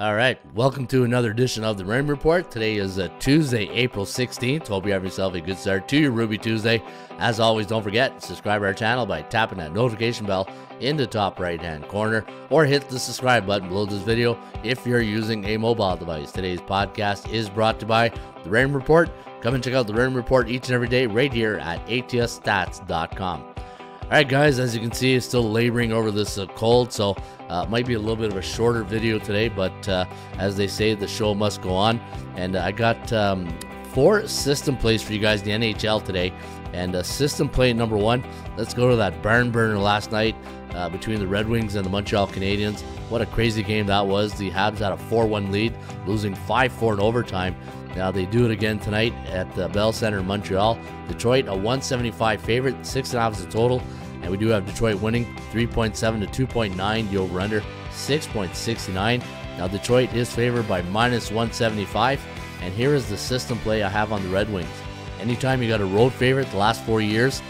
All right, welcome to another edition of the Raymond Report. Today is Tuesday, April 16th. Hope you have yourself a good start to your Ruby Tuesday. As always, don't forget, subscribe to our channel by tapping that notification bell in the top right-hand corner, or hit the subscribe button below this video if you're using a mobile device. Today's podcast is brought to you by the Raymond Report. Come and check out the Raymond Report each and every day right here at atiastats.com. All right, guys, as you can see, still laboring over this cold, so it might be a little bit of a shorter video today, but as they say, the show must go on. And I got 4 system plays for you guys in the NHL today. And system play number 1, let's go to that barn burner last night between the Red Wings and the Montreal Canadiens. What a crazy game that was. The Habs had a 4-1 lead, losing 5-4 in overtime. Now they do it again tonight at the Bell Center in Montreal. Detroit, a 175 favorite, 6.5 is the total. And we do have Detroit winning 3.7 to 2.9, the over-under 6.69. Now Detroit is favored by minus 175. And here is the system play I have on the Red Wings. Anytime you got a road favorite the last 4 years,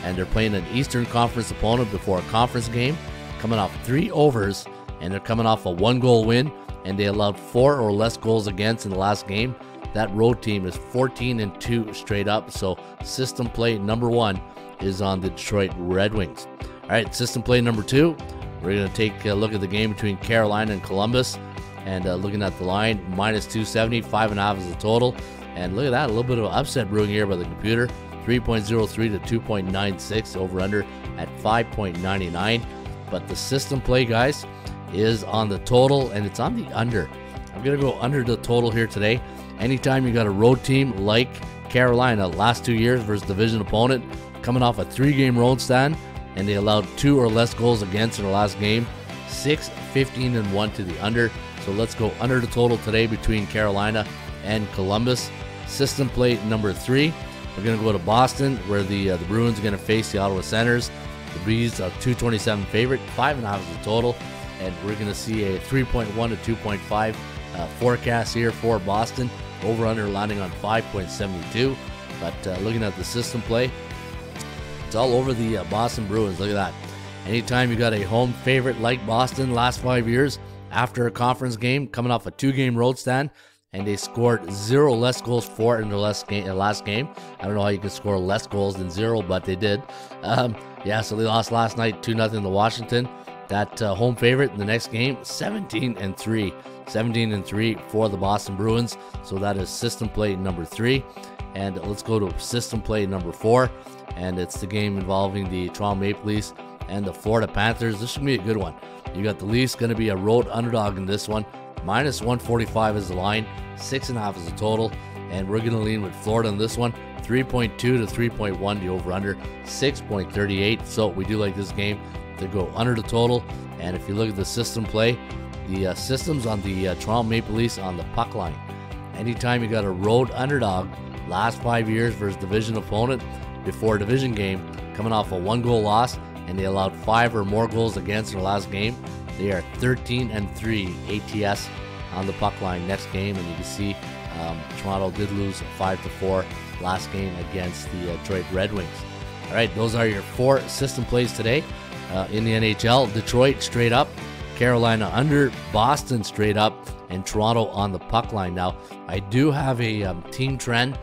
and they're playing an Eastern Conference opponent before a conference game, coming off 3 overs, and they're coming off a 1-goal win, and they allowed 4 or less goals against in the last game, that road team is 14-2 straight up. So system play number 1 is on the Detroit Red Wings. All right, system play number 2, we're going to take a look at the game between Carolina and Columbus, and looking at the line, minus 270, 5.5 is the total. And look at that, a little bit of an upset brewing here by the computer, 3.03 to 2.96, over-under at 5.99. But the system play, guys, is on the total, and it's on the under. I'm going to go under the total here today. Anytime you got a road team like Carolina, last 2 years versus division opponent, coming off a 3-game road stand, and they allowed 2 or less goals against in the last game, 6, 15, and 1 to the under. So let's go under the total today between Carolina and Columbus. System play number 3, we're going to go to Boston, where the Bruins are going to face the Ottawa Senators. The Bees are 227 favorite, 5.5 is the total, and we're going to see a 3.1 to 2.5 forecast here for Boston. Over-under landing on 5.72. But looking at the system play, it's all over the Boston Bruins. Look at that. Anytime you got a home favorite like Boston last 5 years, after a conference game, coming off a 2-game road stand, and they scored 0 less goals for in the last game. I don't know how you can score less goals than 0, but they did. So they lost last night 2-0 to Washington. That home favorite in the next game, 17-3. 17-3 for the Boston Bruins. So that is system play number 3. And let's go to system play number 4. And it's the game involving the Toronto Maple Leafs and the Florida Panthers. This should be a good one. You got the Leafs going to be a road underdog in this one. Minus 145 is the line. 6.5 is the total. And we're going to lean with Florida in this one. 3.2 to 3.1, the over-under. 6.38. So we do like this game to go under the total. And if you look at the system play, the systems on the Toronto Maple Leafs on the puck line. Anytime you got a road underdog, last 5 years versus division opponent before a division game, coming off a 1-goal loss, and they allowed 5 or more goals against in the last game, they are 13-3 ATS on the puck line next game. And you can see Toronto did lose 5-4 last game against the Detroit Red Wings. All right, those are your 4 system plays today in the NHL. Detroit straight up, Carolina under, Boston straight up, and Toronto on the puck line. Now, I do have a team trend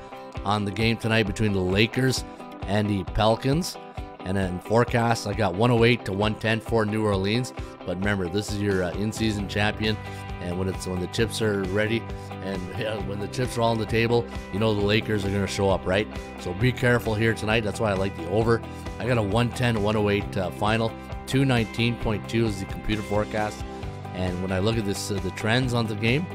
on the game tonight between the Lakers and the Pelicans. And then forecast, I got 108 to 110 for New Orleans. But remember, this is your in-season champion. And when the chips are ready, and when the chips are all on the table, you know the Lakers are going to show up, right? So be careful here tonight. That's why I like the over. I got a 110 to 108 final. 219.2 is the computer forecast. And when I look at this, the trends on the game,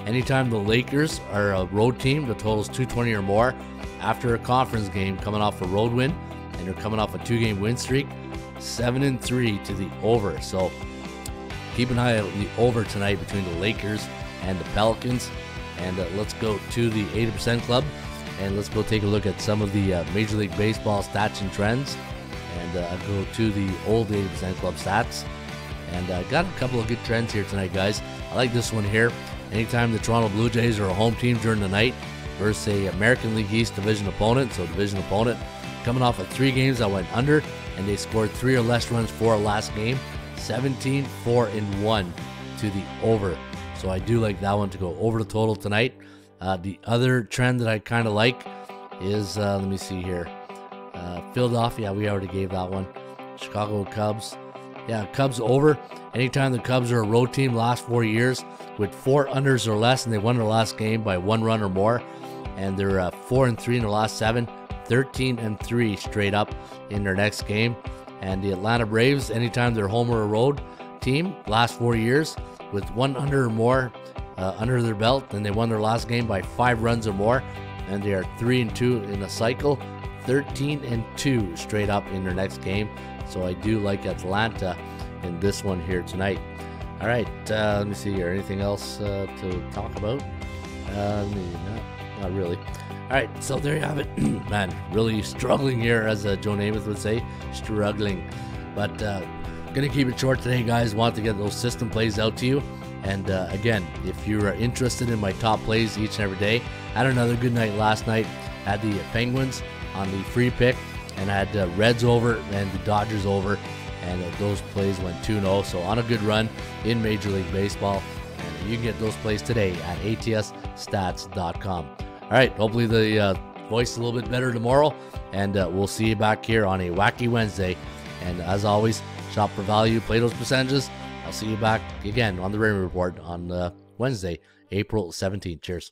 anytime the Lakers are a road team, the total's 220 or more after a conference game, coming off a road win, and they're coming off a 2-game win streak, 7-3 to the over. So keep an eye on the over tonight between the Lakers and the Pelicans. And let's go to the 80% club, and let's go take a look at some of the Major League Baseball stats and trends. And I'll go to the old 80% club stats. And I got a couple of good trends here tonight, guys. I like this one here. Anytime the Toronto Blue Jays are a home team during the night versus a American League East division opponent, so division opponent, coming off of 3 games that went under, and they scored 3 or less runs for last game, 17, 4, and 1 to the over. So I do like that one to go over the total tonight. The other trend that I kind of like is, let me see here. Philadelphia, we already gave that one. Chicago Cubs. Yeah, Cubs over. Anytime the Cubs are a road team last 4 years with 4 unders or less, and they won their last game by 1 run or more, and they're 4-3 in their last 7, 13-3 straight up in their next game. And the Atlanta Braves, anytime they're home or a road team last 4 years with 1 under or more under their belt, and they won their last game by 5 runs or more, and they are 3-2 in a cycle, 13-2 straight up in their next game. So I do like Atlanta in this one here tonight. All right, let me see here. Anything else to talk about? Not really. All right, so there you have it. Man, really struggling here, as Joe Namath would say, struggling. But gonna keep it short today, guys. Want to get those system plays out to you. And again, if you are interested in my top plays each and every day, I had another good night last night. Had the Penguins on the free pick, and I had the Reds over and the Dodgers over, and those plays went 2-0. So on a good run in Major League Baseball, and you can get those plays today at atsstats.com. All right, hopefully the voice is a little bit better tomorrow, and we'll see you back here on a Wacky Wednesday. And as always, shop for value, play those percentages. I'll see you back again on the Raymond Report on Wednesday, April 17th. Cheers.